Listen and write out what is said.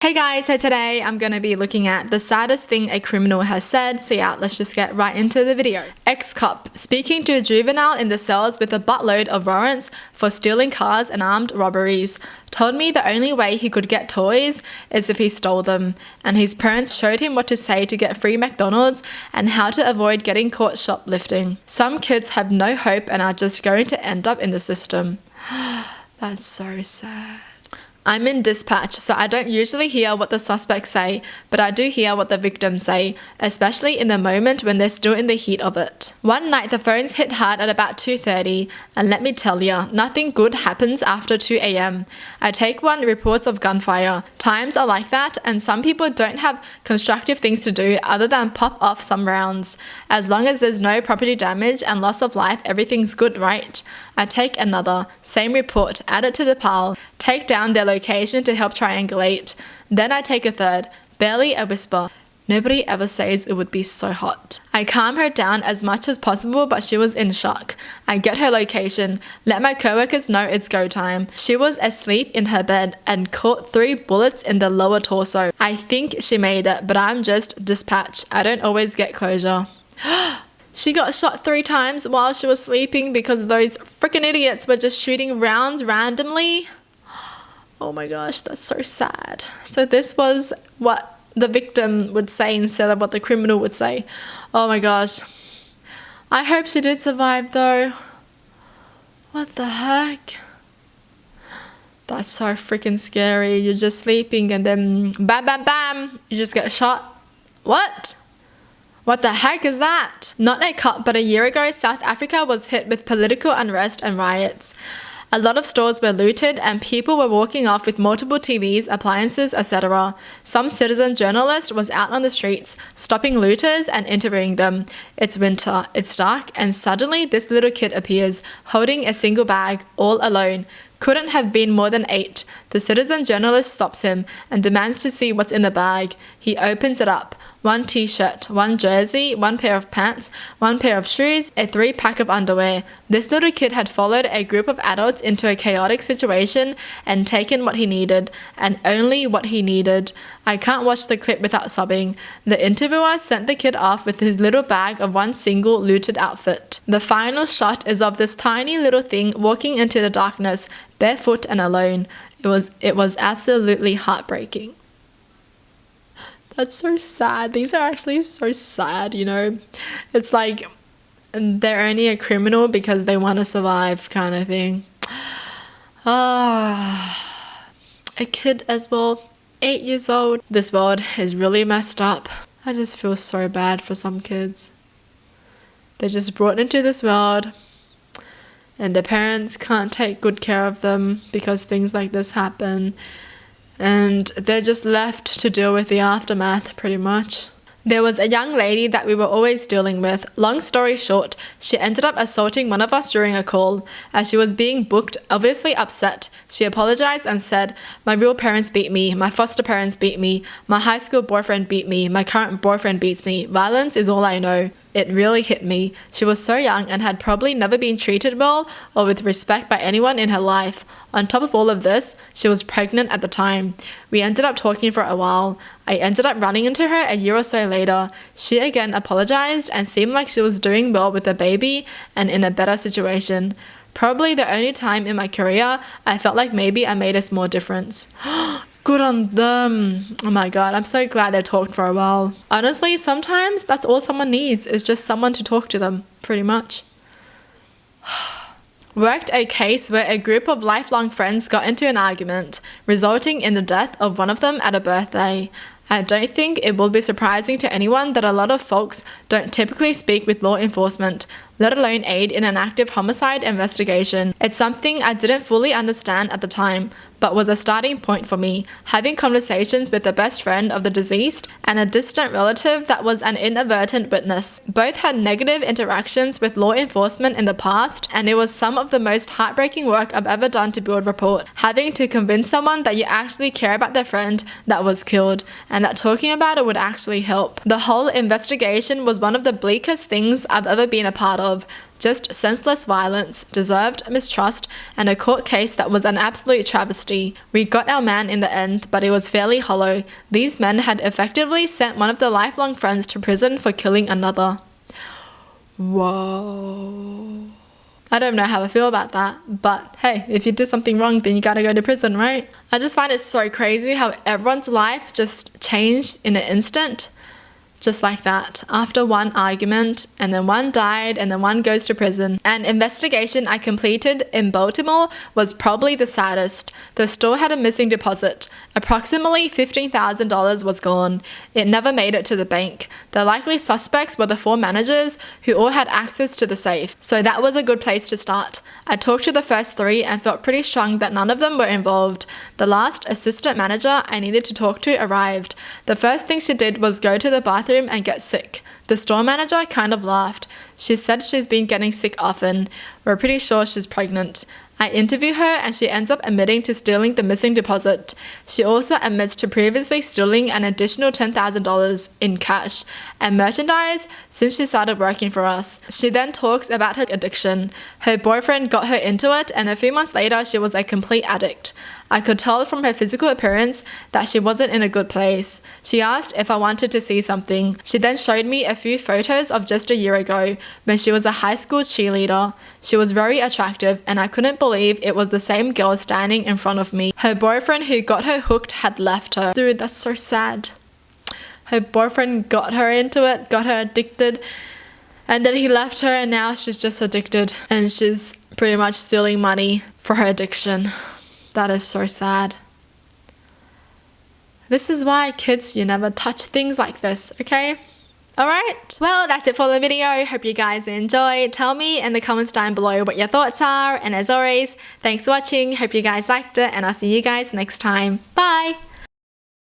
Hey guys, so today I'm going to be looking at the saddest thing a criminal has said. So yeah, let's just get right into the video. Ex-cop speaking to a juvenile in the cells with a buttload of warrants for stealing cars and armed robberies told me the only way he could get toys is if he stole them, and his parents showed him what to say to get free McDonald's and how to avoid getting caught shoplifting. Some kids have no hope and are just going to end up in the system. That's so sad. I'm in dispatch, so I don't usually hear what the suspects say, but I do hear what the victims say, especially in the moment when they're still in the heat of it. One night the phones hit hard at about 2:30, and let me tell ya, nothing good happens after 2 a.m. I take one reports of gunfire. Times are like that, and some people don't have constructive things to do other than pop off some rounds. As long as there's no property damage and loss of life, everything's good, right? I take another, same report, add it to the pile, take down their location to help triangulate. Then I take a third, barely a whisper. Nobody ever says it would be so hot. I calm her down as much as possible, but she was in shock. I get her location, let my coworkers know it's go time. She was asleep in her bed and caught 3 bullets in the lower torso. I think she made it, but I'm just dispatch. I don't always get closure. She got shot 3 times while she was sleeping because those freaking idiots were just shooting rounds randomly. Oh my gosh, that's so sad. So this was what the victim would say instead of what the criminal would say. Oh my gosh. I hope she did survive though. What the heck? That's so freaking scary. You're just sleeping and then bam, bam, bam, you just get shot. What? What the heck is that? Not a cop, but a year ago, South Africa was hit with political unrest and riots. A lot of stores were looted and people were walking off with multiple TVs, appliances, etc. Some citizen journalist was out on the streets, stopping looters and interviewing them. It's winter, it's dark, and suddenly this little kid appears, holding a single bag, all alone. Couldn't have been more than 8. The citizen journalist stops him and demands to see what's in the bag. He opens it up. 1 t-shirt, 1 jersey, 1 pair of pants, 1 pair of shoes, a 3-pack of underwear. This little kid had followed a group of adults into a chaotic situation and taken what he needed, and only what he needed. I can't watch the clip without sobbing. The interviewer sent the kid off with his little bag of 1 single looted outfit. The final shot is of this tiny little thing walking into the darkness, barefoot and alone. It was absolutely heartbreaking. That's so sad. These are actually so sad, you know. It's like they're only a criminal because they want to survive kind of thing. A kid as well, 8 years old. This world is really messed up. I just feel so bad for some kids. They're just brought into this world and their parents can't take good care of them because things like this happen. And they're just left to deal with the aftermath, pretty much. There was a young lady that we were always dealing with. Long story short, she ended up assaulting one of us during a call. As she was being booked, obviously upset, she apologized and said, "My real parents beat me, my foster parents beat me, my high school boyfriend beat me, my current boyfriend beats me. Violence is all I know." It really hit me. She was so young and had probably never been treated well or with respect by anyone in her life. On top of all of this, she was pregnant at the time. We ended up talking for a while. I ended up running into her a year or so later. She again apologized and seemed like she was doing well with the baby and in a better situation. Probably the only time in my career I felt like maybe I made a small difference. Good on them. Oh my god, I'm so glad they talked for a while. Honestly, sometimes that's all someone needs is just someone to talk to them, pretty much. Worked a case where a group of lifelong friends got into an argument, resulting in the death of one of them at a birthday. I don't think it will be surprising to anyone that a lot of folks don't typically speak with law enforcement, let alone aid in an active homicide investigation. It's something I didn't fully understand at the time, but was a starting point for me, having conversations with a best friend of the deceased and a distant relative that was an inadvertent witness. Both had negative interactions with law enforcement in the past, and it was some of the most heartbreaking work I've ever done to build rapport, having to convince someone that you actually care about their friend that was killed, and that talking about it would actually help. The whole investigation was one of the bleakest things I've ever been a part of. Just senseless violence, deserved mistrust, and a court case that was an absolute travesty. We got our man in the end, but it was fairly hollow. These men had effectively sent one of their lifelong friends to prison for killing another. Whoa. I don't know how I feel about that, but hey, if you do something wrong, then you gotta go to prison, right? I just find it so crazy how everyone's life just changed in an instant. Just like that, after one argument, and then one died, and then one goes to prison. An investigation I completed in Baltimore was probably the saddest. The store had a missing deposit. Approximately $15,000 was gone. It never made it to the bank. The likely suspects were the 4 managers who all had access to the safe. So that was a good place to start. I talked to the first 3 and felt pretty strong that none of them were involved. The last assistant manager I needed to talk to arrived. The first thing she did was go to the bathroom and get sick. The store manager kind of laughed. She said she's been getting sick often. We're pretty sure she's pregnant. I interview her and she ends up admitting to stealing the missing deposit. She also admits to previously stealing an additional $10,000 in cash and merchandise since she started working for us. She then talks about her addiction. Her boyfriend got her into it, and a few months later she was a complete addict. I could tell from her physical appearance that she wasn't in a good place. She asked if I wanted to see something. She then showed me a few photos of just a year ago when she was a high school cheerleader. She was very attractive and I couldn't believe it was the same girl standing in front of me. Her boyfriend who got her hooked had left her. Dude, that's so sad. Her boyfriend got her into it, got her addicted, and then he left her and now she's just addicted and she's pretty much stealing money for her addiction. That is so sad. This is why, kids, you never touch things like this, okay? Alright, well, that's it for the video. Hope you guys enjoyed. Tell me in the comments down below what your thoughts are. And as always, thanks for watching. Hope you guys liked it, and I'll see you guys next time. Bye!